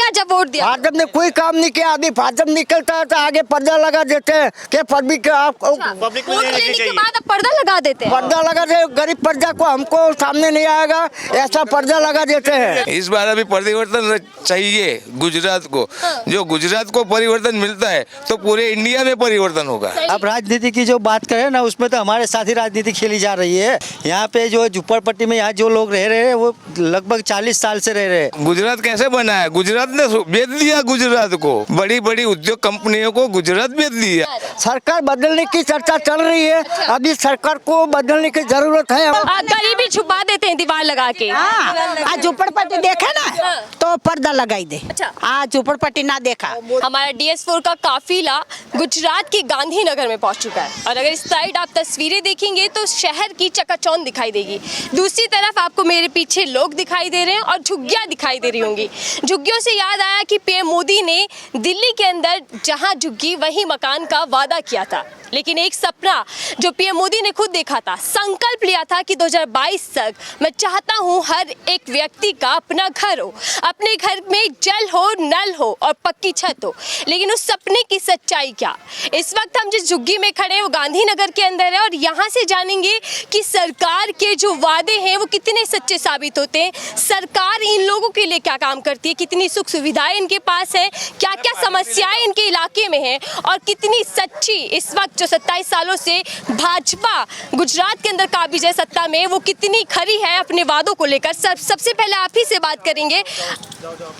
किया जब वोट दिया? भाजपा ने कोई काम नहीं किया। अभी भाजपा निकलता है तो आगे पर्दा लगा देते हैं कि पब्लिक वोट लेने के बाद अब पर्दा लगा देते हैं। पर्दा लगा दे, गरीब प्रजा को हमको सामने नहीं आएगा ऐसा पर्दा लगा देते हैं। इस बार अभी परिवर्तन चाहिए गुजरात को। जो गुजरात को परिवर्तन मिलता है तो पूरे इंडिया में परिवर्तन होगा। अब राजनीति की जो बात करें ना, उसमें तो हमारे साथ ही राजनीति खेली जा रही है। यहाँ पे जो झुप्पड़पट्टी में यहाँ जो लोग रह रहे हैं वो लगभग 40 साल से रह रहे हैं। गुजरात कैसे बना है? गुजरात ने बेच दिया गुजरात को, बड़ी बड़ी उद्योग कंपनियों को गुजरात बेच दिया। सरकार बदलने की चर्चा चल रही है, अभी सरकार को बदलने की जरूरत है। गरीबी छुपा देते हैं दीवार लगा के। आज झुपड़पट्टी देखे ना तो पर्दा लगाई दे। अच्छा। आज झुपड़पट्टी ना देखा। हमारा DS4 का काफिला गुजरात के गांधीनगर में पहुंच चुका है और अगर इस साइड आप तस्वीरें देखेंगे तो शहर की चकाचौंध दिखाई देगी। दूसरी तरफ आपको मेरे पीछे लोग दिखाई दे रहे हैं और झुग्गियां दिखाई दे रही होंगी। झुग्गियों से याद आया कि PM मोदी ने दिल्ली के अंदर जहां झुग्गी वहीं मकान का वादा किया था, लेकिन एक सपना जो PM मोदी ने खुद देखा था, संकल्प लिया था कि 2022 तक मैं चाहता हूं हर एक व्यक्ति का अपना घर हो, अपने घर में जल हो, नल हो और पक्की छत हो। लेकिन उस सपने की सच्चाई क्या? इस वक्त हम जिस झुग्गी में खड़े हैं वो गांधीनगर के अंदर है और यहाँ से जानेंगे कि सरकार के जो वादे हैं वो कितने सच्चे साबित होते हैं। सरकार इन लोगों के लिए क्या काम करती है, कितनी सुख सुविधाएं इनके पास है, क्या क्या समस्याएं इनके इलाके में हैं और कितनी सच्ची इस वक्त जो 27 सालों से भाजपा गुजरात के अंदर काबिज है सत्ता में, वो कितनी खरी है अपने वादों को लेकर। सबसे पहले आप ही से बात करेंगे।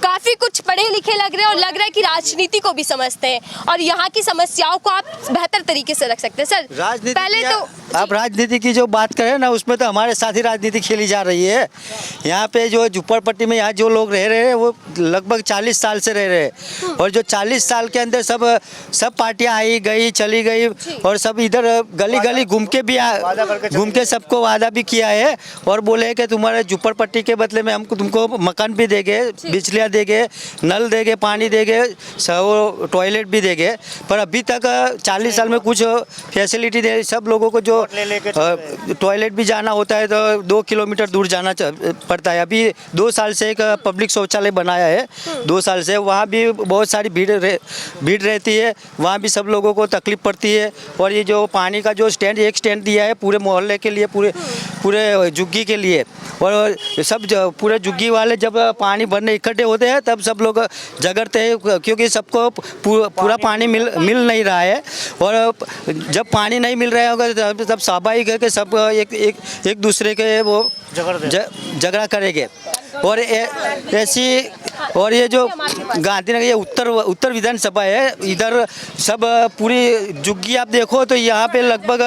काफी कुछ पढ़े लिखे लग रहे हैं और लग रहा है कि राजनीति को भी समझते हैं और यहाँ की समस्याओं को आप बेहतर तरीके से रख सकते हैं। सर पहले तो अब राजनीति की जो बात करें ना, उसमें तो हमारे साथ ही राजनीति खेली जा रही है। यहाँ पे जो झुप्पड़पट्टी में यहाँ जो लोग रह रहे हैं वो लगभग 40 साल से रह रहे हैं और जो 40 साल के अंदर सब पार्टियां आई गई चली गई और सब इधर गली गली घूम के सबको वादा भी किया है और बोले कि तुम्हारे झुप्पड़पट्टी के बदले में हम तुमको मकान भी देंगे, बिजलियाँ देंगे, नल देंगे, पानी देंगे, टॉयलेट भी देंगे। पर अभी तक 40 साल में कुछ फैसिलिटी दे, सब लोगों को जो टॉयलेट भी जाना होता है तो 2 किलोमीटर दूर जाना पड़ता है। अभी 2 साल से एक पब्लिक शौचालय बनाया है, 2 साल से वहाँ भी बहुत सारी भीड़ रहती है, वहाँ भी सब लोगों को तकलीफ पड़ती है। और ये जो पानी का जो एक स्टैंड दिया है पूरे मोहल्ले के लिए, पूरे झुग्गी के लिए, और सब पूरे झुग्गी वाले जब पानी भरने इकट्ठे होते हैं तब सब लोग झगड़ते हैं क्योंकि सबको पूरा पानी मिल नहीं रहा है। और जब पानी नहीं मिल रहा होगा तब स्वाभाविक है कि सब एक दूसरे के वो झगड़ा करेंगे। और ऐसी और ये जो गांधीनगर ये उत्तर विधानसभा है, इधर सब पूरी झुग्गी आप देखो तो यहाँ पे लगभग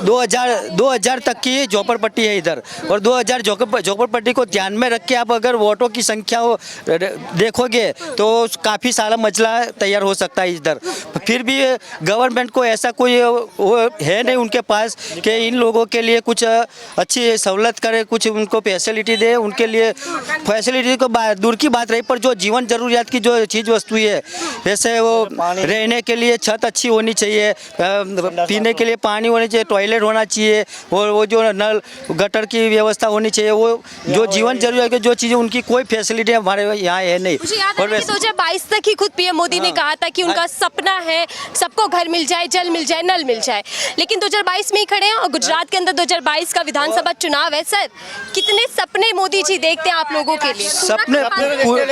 2000 तक की झोपड़पट्टी है इधर। और 2000 झोपड़पट्टी को ध्यान में रख के आप अगर वोटों की संख्या देखोगे तो काफ़ी सारा मजला तैयार हो सकता है इधर। फिर भी गवर्नमेंट को ऐसा कोई वो है नहीं उनके पास कि इन लोगों के लिए कुछ अच्छी सहूलत करे, कुछ उनको फैसिलिटी दे। उनके लिए फैसिलिटी को दूर की बात रही, पर जो जीवन जरूरियात की जो चीज़ वस्तु है, जैसे वो रहने के लिए छत अच्छी होनी चाहिए, पीने के लिए पानी होनी चाहिए, टॉयलेट होना चाहिए, और वो जो नल गटर की व्यवस्था होनी चाहिए, वो जो जीवन जरूरियात की जो चीज़ें उनकी कोई फैसिलिटी हमारे यहाँ है नहीं। और 2022 तक ही खुद PM मोदी ने कहा था कि उनका सपना है सबको घर मिल जाए, जल मिल जाए, नल मिल जाए। लेकिन 2022 में ही खड़े हैं और गुजरात के अंदर 2022 का विधानसभा चुनाव है। सर कितने सपने मोदी जी देखते हैं आप लोगों के लिए? सपने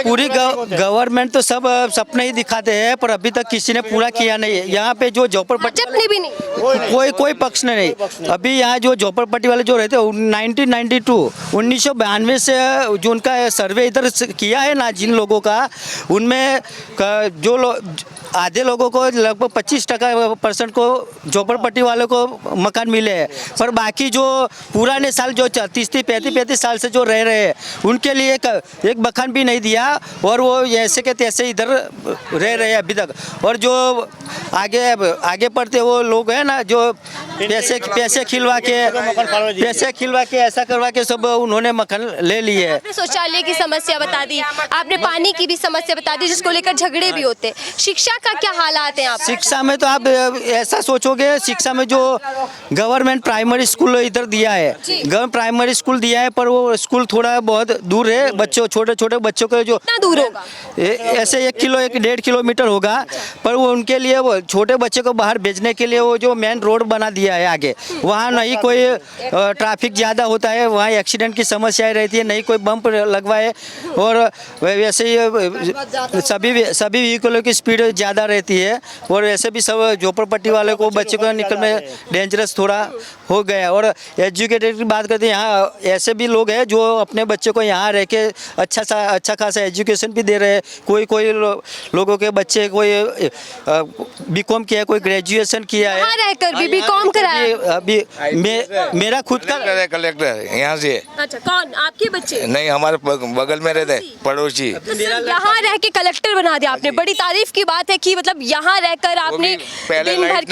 पूरी गवर्नमेंट तो सब सपने ही दिखाते हैं, पर अभी तक किसी ने पूरा किया नहीं है। यहाँ पे जो झोपड़पट्टी भाजपा ने भी नहीं, कोई पक्ष ने नहीं। अभी यहाँ जो झोपड़पट्टी वाले जो रहते हैं 1992 से जो उनका सर्वे इधर किया है ना जिन लोगों का, उनमें जो आधे लोगों को लगभग 25% को झोपड़पट्टी वालों को मकान मिले हैं, पर बाकी जो पुराने साल जो 30-35 साल से जो रह रहे हैं उनके लिए एक मकान भी नहीं दिया और वो ऐसे के तैसे इधर रह रहे हैं अभी तक। और जो आगे पढ़ते वो लोग हैं ना जो पैसे खिलवा के ऐसा करवा के सब उन्होंने मकान ले लिए है। आपने शौचालय की समस्या बता दी, आपने पानी की भी समस्या बता दी जिसको लेकर झगड़े भी होते हैं। शिक्षा का क्या हालात है यहाँ पे? शिक्षा में तो आप ऐसा सोचोगे, शिक्षा में जो गवर्नमेंट प्राइमरी स्कूल इधर दिया है, गवर्नमेंट प्राइमरी स्कूल दिया है, पर वो स्कूल थोड़ा बहुत दूर है। बच्चों, छोटे छोटे बच्चों के जो कितना दूर होगा? ऐसे 1-1.5 किलोमीटर होगा, पर वो उनके लिए, वो छोटे बच्चे को बाहर भेजने के लिए वो जो मेन रोड बना दिया है आगे, वहाँ नहीं कोई ट्रैफिक ज़्यादा होता है, वहाँ एक्सीडेंट की समस्याएं रहती है, नहीं कोई बम्प लगवाए, और वैसे ही सभी व्हीकलों की स्पीड ज़्यादा रहती है, और ऐसे भी सब झोपड़पट्टी वाले को बच्चे को निकल में डेंजरस थोड़ा हो गया। और एजुकेटेड की बात करते हैं, यहाँ ऐसे भी लोग हैं जो अपने बच्चे को यहाँ रह के अच्छा खासा एजुकेशन भी दे रहे हैं। कोई लोगों के बच्चे कोई बीकॉम किया है, कोई ग्रेजुएशन किया है, यहाँ रहकर भी बीकॉम कराया? अभी मेरा खुद का कलेक्टर यहाँ से। अच्छा, कौन? आपके बच्चे? नहीं, हमारे बगल में रहते पड़ोसी। तो सर, यहाँ रह के कलेक्टर बना दिया आपने, बड़ी तारीफ की बात है कि मतलब यहाँ रहकर वो आपने भी पहले दिन भर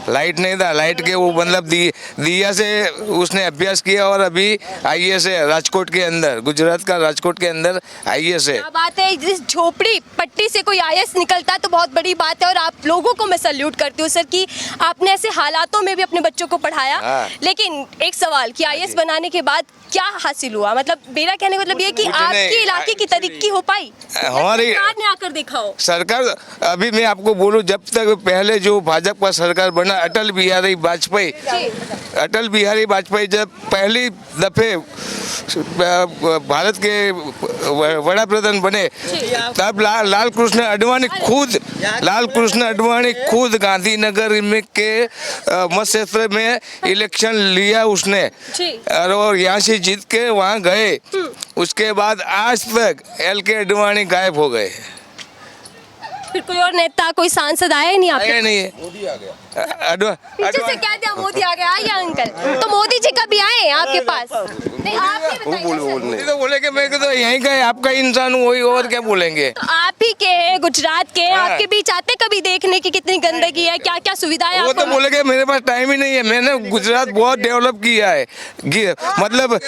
लाइट नहीं था, लाइट के वो मतलब दिया से उसने अभ्यास किया, और अभी आईएएस है राजकोट के अंदर, गुजरात का राजकोट के अंदर आईएएस है। क्या बात है, जिस झोपड़ी पट्टी से कोई आईएएस निकलता है तो बहुत बड़ी बात है, और आप लोगों को मैं सल्यूट करती हूँ सर कि आपने ऐसे हालातों में भी अपने बच्चों को पढ़ाया। हाँ। लेकिन एक सवाल कि आईएएस बनाने के बाद क्या हासिल हुआ? मतलब मेरा कहने का मतलब ये कि कुछ आपके नहीं। इलाके की तरक्की हो पाई? हमारी सरकार ने आकर देखा हो? सरकार, अभी मैं आपको बोलूं, जब तक पहले जो भाजपा सरकार बना अटल बिहारी वाजपेयी जब पहली दफे भारत के वड़ा प्रधान बने, तब लाल कृष्ण अडवाणी खुद गांधीनगर के मत क्षेत्र में इलेक्शन लिया उसने, और यहाँ से जीत के वहाँ गए। उसके बाद आज तक LK अडवाणी गायब हो गए। फिर कोई और नेता, कोई सांसद आया ही नहीं आपके? आया नहीं है। मोदी आ गया। पीछे से कह दिया मोदी आ गया। आइए अंकल, तो मोदी जी कभी आए हैं आपके पास? नहीं, आप ही बताइए। तो बोले कि मैं तो यहीं का है, आपका इंसान हूँ, वही और क्या बोलेंगे। तो आप ही के हैं, गुजरात के हैं, आपके बीच आते कभी देखने की कितनी गंदगी है, क्या क्या सुविधाएं वो आपको? तो बोले कि मेरे पास टाइम ही नहीं है। मैंने गुजरात बहुत डेवलप किया है, मतलब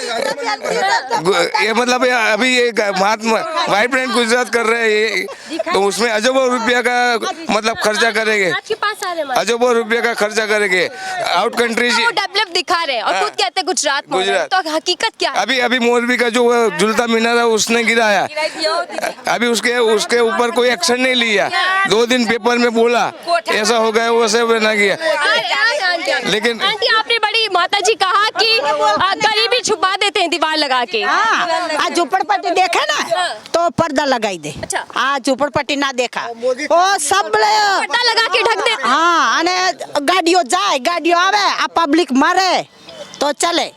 ये मतलब अभी एक महात्मा वाइब्रेंट गुजरात कर रहे हैं, तो उसमें अजबों रुपया का मतलब खर्चा करेंगे, आपके पास आ रहे हैं? अजबों रुपया का खर्चा करेंगे आउट कंट्री से। वो डेवलप दिखा रहे हैं और खुद कहते हैं गुजरात मॉडल, तो हकीकत क्या है? अभी मोरबी का जो झुलता मीनार है उसने गिराया, अभी उसके ऊपर कोई एक्शन नहीं लिया। 2 दिन पेपर में बोला ऐसा हो गया, वैसे बना गया। लेकिन आंटी, आपने बड़ी माता जी कहा कि गरीबी छुपा देते हैं दीवार लगा के। हाँ, आज झोपड़पट्टी देखे ना तो पर्दा लगाई दे। अच्छा। आज झोपड़पट्टी ना देखा ओ सब पर्दा लगा के ढक देते हैं। हाँ, अने गाड़ियों जाए, गाड़ियों आवे, आ पब्लिक मरे तो चले।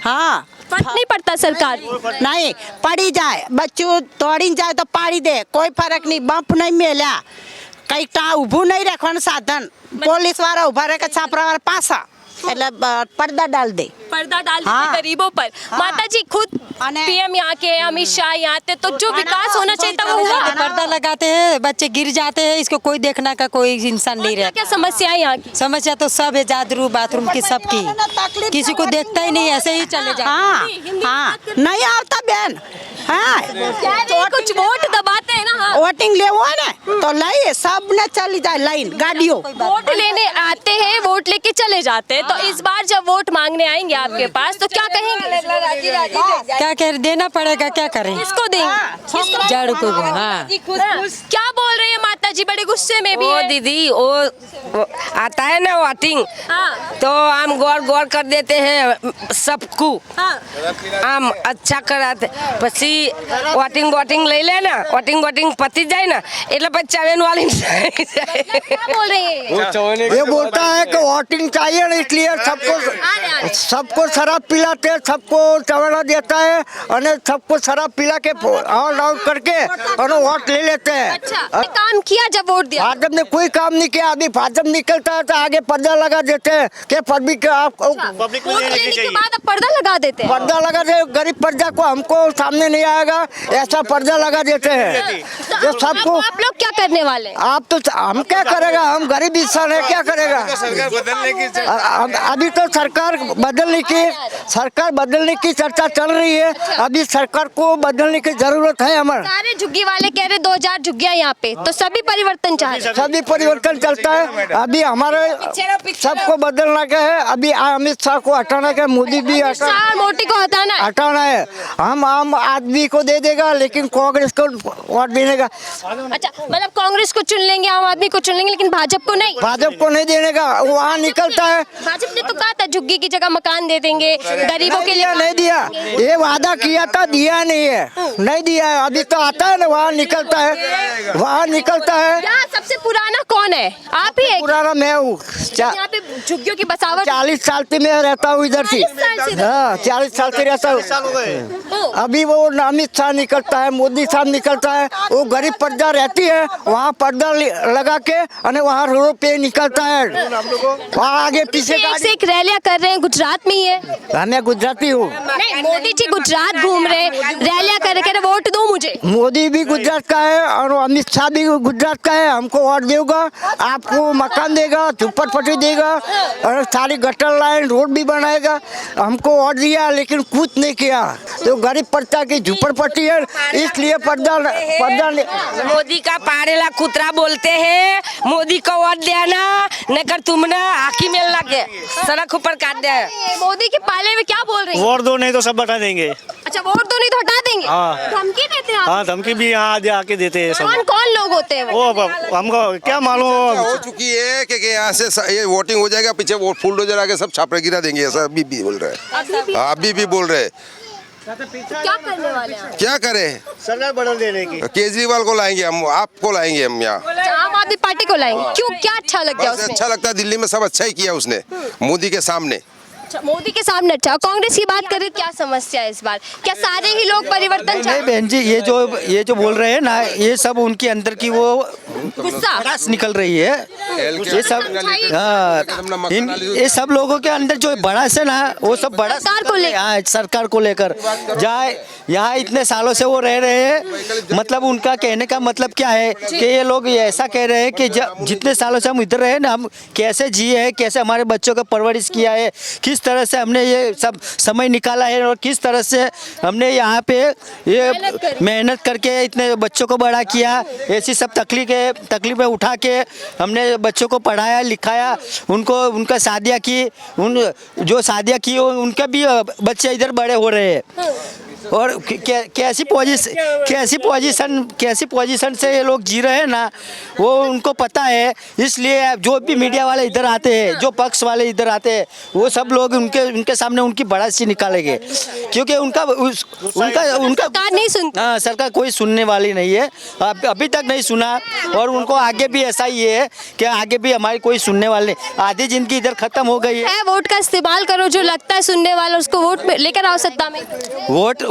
हाँ, फर्क नहीं पड़ता सरकार? नहीं पड़ी जाए, बच्चों तोड़ी जाए तो पाड़ी दे, कोई फर्क नहीं। बम्प नहीं मिला, कई टा उभू नहीं रखવાનું साधन, पुलिस वाला उभा रहे छापरा वाला पासा, એટલે पर्दा डाल दे। पर्दा डाल देते हाँ। गरीबों पर। माता जी खुद पीएम यहाँ के, अमित शाह यहाँ थे, तो जो विकास होना चाहिए था वो हुआ? पर्दा लगाते हैं, बच्चे गिर जाते हैं, इसको कोई देखना का कोई इंसान नहीं क्या रहता। क्या समस्या है यहाँ की? समस्या तो सब है, जादरू बाथरूम की सबकी, किसी को देखता ही नहीं, ऐसे ही चले जाते। हाँ हाँ, नहीं आता बहन। हाँ, कुछ वोट दबाते हैं ना। हाँ। वोटिंग ले हुआ ना तो लाई सब ने चली जाए लाइन गाड़ियों। वोट लेने आते हैं, वोट लेके चले जाते हैं, तो इस बार जब वोट मांगने आएंगे आपके पास तो क्या कहेंगे? क्या कह देना पड़ेगा, क्या करें? किसको देंगे? जड़ को। हाँ, क्या बोल रही है माता जी, बड़े गुस्से में भी वो है। दीदी वो आता है ना वोटिंग, हाँ। तो हम गौर कर देते हैं सबको, हाँ। हम अच्छा कराते પછી વોટિંગ લઈ લે ને, વોટિંગ પતી જાય ને એટલે પછી ચવેન વાળી क्या बोल रही है? ये बोलता है कि वोटिंग चाहिए ना, इसलिए सबको शराब पिलाते, सबको चवड़ा देता है और सबको शराब पिला के आउट आउट करके और वोट ले लेते हैं। अच्छा, काम किया जब वोट दिया? भाजपा ने कोई काम नहीं किया। अभी भाजपा निकलता है तो आगे पर्दा लगा देते हैं कि पब्लिक वोट लेने के बाद अब पर्दा लगा देते हैं। पर्दा लगा दे, गरीब प्रजा को हमको सामने नहीं आएगा ऐसा पर्दा लगा देते हैं। जो सबको आप लोग क्या करने वाले हैं? आप तो हम क्या करेगा, हम गरीब इंसान है, क्या करेगा। सरकार बदलने की अभी तो सरकार बदलने की चर्चा चल रही है। अभी सरकार को बदलने की जरूरत है हमारे। सारे झुग्गी वाले कह रहे 2000 झुग्गियां यहाँ पे, तो सभी परिवर्तन चाह रहे हैं। सभी परिवर्तन चलता है। अभी हमारे सबको बदलना का है। अभी अमित शाह को हटाना का है, मोदी भी शाह और मोदी को हटाना है। हटाना है। हम आम आदमी को दे देगा, लेकिन कांग्रेस को वोट देने का। अच्छा, मतलब कांग्रेस को चुन लेंगे, आम आदमी को चुन लेंगे, लेकिन भाजपा को नहीं। भाजपा को नहीं देने का, वहाँ निकलता है। भाजपा ने तो कहा था झुग्गी की जगह मकान दे देंगे, गरीबों के लिए नहीं दिया, ये वादा किया था, दिया नहीं है, नहीं दिया है। अभी तो आता है ना, वहाँ निकलता है, वहाँ निकलता है। यहाँ सबसे पुराना कौन है? आप ही है? पुराना मैं हूँ। यहाँ पे झुग्गियों की बसावट 40 साल से मैं रहता हूँ इधर से। 40 साल से? हाँ, 40 साल से रहता हूँ। अभी वो अमित शाह निकलता है, मोदी साहब निकलता है। वो गरीब प्रजा रहती है, वहाँ पर्दा लगा के और वहाँ रोड पे निकलता है, वहाँ आगे पीछे एक से एक रैलियां कर रहे हैं, गुजरात में ही है। मैं गुजराती हूँ। नहीं, मोदी जी गुजरात घूम रहे, रैलियां कर रहे, कह रहे वोट दो मुझे। मोदी भी गुजरात का है और अमित शाह भी गुजरात का है। हमको वोट देगा, आपको मकान देगा, झुप्पड़पट्टी देगा और सारी गटर लाइन रोड भी बनाएगा। हमको वोट दिया, लेकिन कुछ नहीं किया। तो गरीब प्रजा की झुप्पड़पट्टी है, इसलिए पर्दा मोदी का पाड़ेला कुतरा बोलते हैं। मोदी को वोट देना, न कर तुमने आखी में लगे सड़क ऊपर काट दे। मोदी के पाले में क्या बोल रही है? वोट दो नहीं तो सब बता देंगे। अच्छा, वोट दो नहीं तो हटा देंगे। हाँ। धमकी देते हैं आप? हाँ, धमकी भी यहाँ आके देते हैं सब। कौन कौन लोग होते हैं वो? हमको क्या मालूम। हो चुकी है कि यहाँ से ये वोटिंग हो जाएगा, पीछे वो फुलडोजर आके सब छापरे गिरा देंगे, ऐसा अभी भी बोल रहे हैं। अभी भी बोल रहे हैं। क्या करने वाले हैं? क्या करें? सरकार बदल देने की। केजरीवाल को लाएंगे हम, आपको लाएंगे हम यहाँ। आम आदमी पार्टी को लाएंगे। क्यों, क्या अच्छा लग गया बस उसमें? अच्छा लगता है, दिल्ली में सब अच्छा ही किया उसने, मोदी के सामने। अच्छा, मोदी के सामने अच्छा। कांग्रेस की बात करें, क्या समस्या है इस बार? क्या सारे ही लोग परिवर्तन चाह नहीं बहन जी, ये जो बोल रहे हैं ना, ये सब उनके अंदर की वो गुस्सा भड़ास निकल रही है। ये सब हाँ, ये सब लोगों के अंदर जो भड़ास है ना, वो सब भड़ास सरकार को लेकर। हाँ, सरकार को लेकर। जहाँ यहाँ इतने सालों से वो रह रहे हैं, मतलब उनका कहने का मतलब क्या है कि ये लोग ये ऐसा कह रहे हैं कि जितने सालों से हम इधर रहे ना, हम कैसे जिए हैं, कैसे हमारे बच्चों का परवरिश किया है, किस तरह से हमने ये सब समय निकाला है और किस तरह से हमने यहाँ पे ये मेहनत करके इतने बच्चों को बड़ा किया। ऐसी सब तकलीफें उठा के हमने बच्चों को पढ़ाया लिखाया, उनका शादियाँ की, जो शादियाँ की उनके भी बच्चे इधर बड़े हो रहे हैं। और कैसी पोजीशन से ये लोग जी रहे हैं ना, वो उनको पता है। इसलिए जो भी मीडिया वाले इधर आते हैं, जो पक्ष वाले इधर आते हैं, वो सब लोग उनके सामने उनकी भड़ासी निकालेंगे, क्योंकि उनका सरकार नहीं सुनती। हाँ, सरकार कोई सुनने वाली नहीं है, अभी तक नहीं सुना। और उनको आगे भी ऐसा ही है कि आगे भी हमारी कोई सुनने वाले नहीं। आधी जिंदगी इधर खत्म हो गई है। वोट का इस्तेमाल करो, जो लगता है सुनने वाला उसको वोट में लेकर आओ सत्ता में।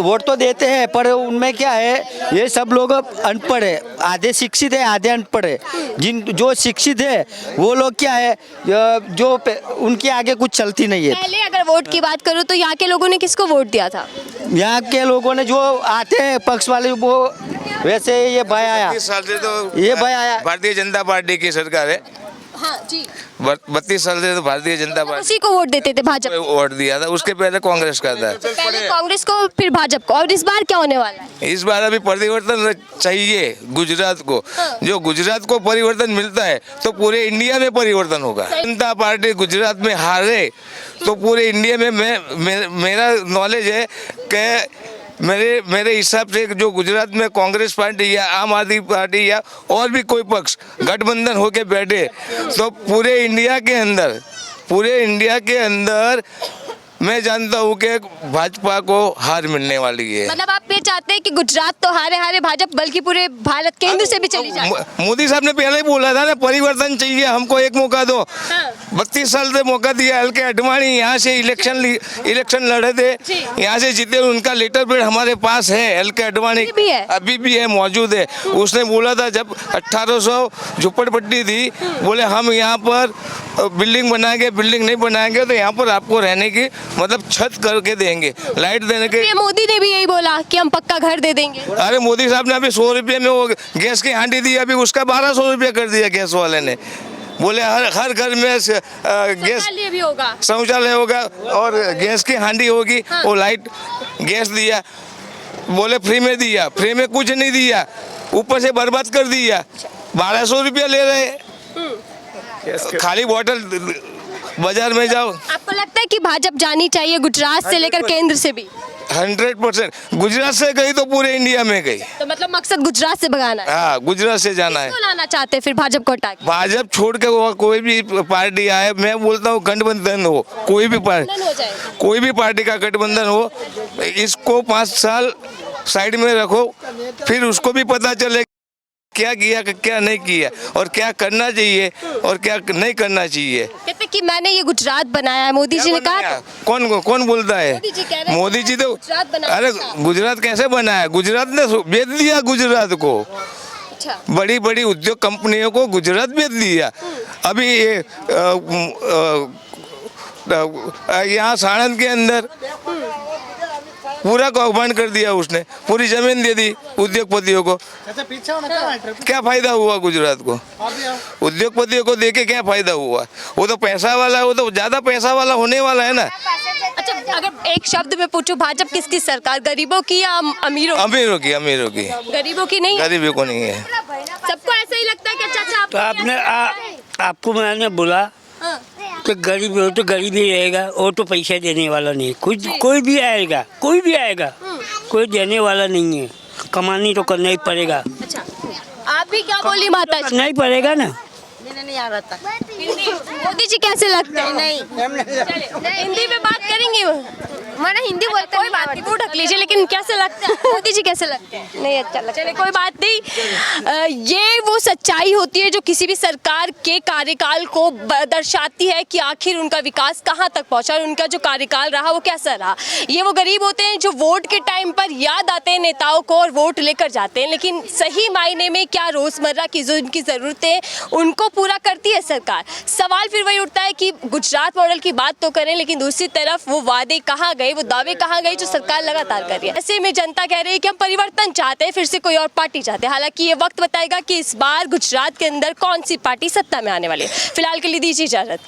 वोट तो देते हैं, पर उनमें क्या है, ये सब लोग अनपढ़ है, आधे शिक्षित है आधे अनपढ़ है। जो शिक्षित है वो लोग क्या है, जो उनके आगे कुछ चलती नहीं है। पहले अगर वोट की बात करूं तो यहाँ के लोगों ने किसको वोट दिया था? यहाँ के लोगों ने जो आते हैं पक्ष वाले, वो वैसे ये भाई आया, 32 साल से तो ये भाई आया, भारतीय जनता पार्टी की सरकार है। हाँ जी, 32 साल से तो भारतीय जनता पार्टी उसी को वोट देते थे, भाजपा। को वोट दिया था, उसके पहले कांग्रेस का था। पहले कांग्रेस को, फिर भाजपा को। और इस बार क्या होने वाला है? इस बार अभी परिवर्तन चाहिए गुजरात को। जो गुजरात को परिवर्तन मिलता है तो पूरे इंडिया में परिवर्तन होगा। जनता पार्टी गुजरात में हारे तो पूरे इंडिया में मेरा नॉलेज है कि मेरे हिसाब से जो गुजरात में कांग्रेस पार्टी या आम आदमी पार्टी या और भी कोई पक्ष गठबंधन होके बैठे तो पूरे इंडिया के अंदर मैं जानता हूँ कि भाजपा को हार मिलने वाली है। मतलब आप ये चाहते हैं कि गुजरात तो हारे भाजपा, बल्कि पूरे भारत केंद्र से भी चली जाए? मोदी साहब ने पहले ही बोला था ना, परिवर्तन चाहिए, हमको एक मौका दो। 32 साल से मौका दिया। एल के अडवाणी यहाँ से इलेक्शन लड़े थे, यहाँ से जीते, उनका लेटर पेड हमारे पास है। एल के अडवाणी अभी भी है, मौजूद है। उसने बोला था जब 1800 झुप्पड़पट्टी थी, बोले हम यहाँ पर बिल्डिंग बनाएंगे, बिल्डिंग नहीं बनाएंगे तो यहाँ पर आपको रहने की मतलब छत करके देंगे, लाइट देने के। मोदी ने भी यही बोला कि हम पक्का घर दे देंगे। अरे मोदी साहब ने अभी 100 रुपये में वो गैस की हांडी दी, अभी उसका 1200 रुपये कर दिया गैस वाले ने। बोले हर घर में गैस भी होगा, शौचालय होगा और गैस की हांडी होगी। हाँ। वो लाइट गैस दिया, बोले फ्री में दिया, फ्री में कुछ नहीं दिया, ऊपर से बर्बाद कर दिया। 1200 रुपया ले रहे हैं खाली बॉटल। बाजार में जाओ। आपको लगता है कि भाजपा जानी चाहिए गुजरात से लेकर केंद्र से भी? 100% गुजरात से गई तो पूरे इंडिया में गई। तो मतलब मकसद गुजरात से भगाना है? हाँ, गुजरात से जाना है। क्यों लाना चाहते हैं फिर भाजपा को हटा के? भाजपा छोड़ के वो कोई भी पार्टी आए, मैं बोलता हूँ गठबंधन हो, कोई भी पार्टी, हो जाए। कोई भी पार्टी का गठबंधन हो, इसको 5 साल साइड में रखो, फिर उसको भी पता चले क्या किया क्या नहीं किया और क्या करना चाहिए और क्या नहीं करना चाहिए। कहते कि मैंने ये गुजरात बनाया है, मोदी जी ने कहा। कौन बोलता है? मोदी जी कह रहे हैं मोदी जी तो गुजरात बनाया। अरे गुजरात कैसे बनाया? गुजरात ने बेच दिया गुजरात को। अच्छा। बड़ी बड़ी उद्योग कंपनियों को गुजरात बेच दिया। अभी ये यहाँ साणंद के अंदर पूरा कौभांड कर दिया उसने, पूरी जमीन दे दी उद्योगपतियों को। क्या फायदा हुआ गुजरात को? उद्योगपतियों को देके क्या फायदा हुआ? वो तो पैसा वाला है, वो तो ज्यादा पैसा वाला होने वाला है ना। अच्छा, अगर एक शब्द में पूछूं, भाजपा किसकी सरकार, गरीबों की या अमीरों? अमीरों की। गरीबों की नहीं? गरीबों को नहीं है। सबको ऐसा ही लगता है कि चाचा तो आपको मैंने बोला कि गरीब हो तो गरीब ही रहेगा, वो तो पैसा देने वाला नहीं। कोई भी आएगा कोई देने वाला नहीं है। कमानी तो करना ही पड़ेगा। अच्छा, आप भी क्या बोली माता जी? करना ही पड़ेगा ना। नहीं आ रहा। मोदी जी कैसे लगते हैं? नहीं हिंदी में बात करेंगे। मैंने हिंदी बोलते कोई बात नहीं, वो ढक लीजिए। लेकिन कैसे लगता है मोदी जी, कैसे लगते हैं? नहीं अच्छा लगता। चलिए कोई बात नहीं। ये वो सच्चाई होती है जो किसी भी सरकार के कार्यकाल को दर्शाती है कि आखिर उनका विकास कहाँ तक पहुँचा और उनका जो कार्यकाल रहा वो कैसा रहा। ये वो गरीब होते हैं जो वोट के टाइम पर याद आते हैं नेताओं को और वोट लेकर जाते हैं, लेकिन सही मायने में क्या रोजमर्रा की जो उनकी ज़रूरतें उनको पूरा करती है सरकार। सवाल फिर वही उठता है कि गुजरात मॉडल की बात तो करें, लेकिन दूसरी तरफ वो वादे कहाँ गए, वो दावे कहाँ गए जो सरकार लगातार कर रही है। ऐसे में जनता कह रही है कि हम परिवर्तन चाहते हैं, फिर से कोई और पार्टी चाहते हैं। हालांकि ये वक्त बताएगा कि इस बार गुजरात के अंदर कौन सी पार्टी सत्ता में आने वाली है। फिलहाल के लिए दीजिए इजाजत।